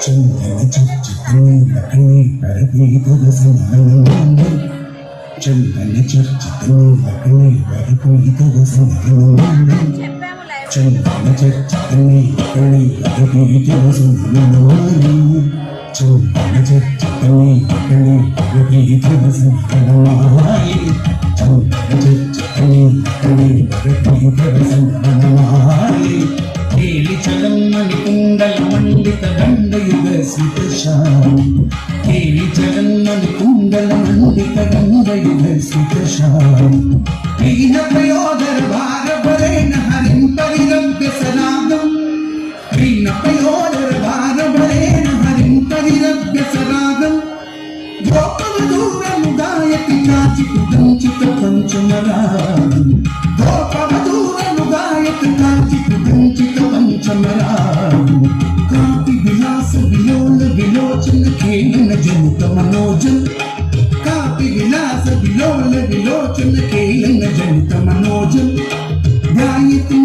చందన చర్చితని పరపీతద సంగమనందం చందన చర్చితని పరపీతద సంగమనందం చందన చర్చితని పరపీతద సంగమనందం చందన చర్చితని పరపీతద సంగమనందం చందన చర్చితని పరపీతద సంగమనందం కేలి చలమ్మని కుండల మండిత దండయుగ శ్రీకృష్ణ కేలి చలమ్మని కుండల మండిత దండయుగ శ్రీకృష్ణ వీణ ప్రయోదర భారబలేన హరింపరిరవ్య సరాగం వీణ ప్రయోదర భారబలేన హరింపరిరవ్య సరాగం గోపవధూరము గాయతి కాచితు దంచిత పంచమరాగం గోపవధూరము గాయతి కాచితు దంచిత పంచమరాగం కాంతి విలాస విలోల విలోచన కేలన జనిత మనోజం కాంతి విలాస విలోల విలోచన కేలన జనిత మనోజం గాయతి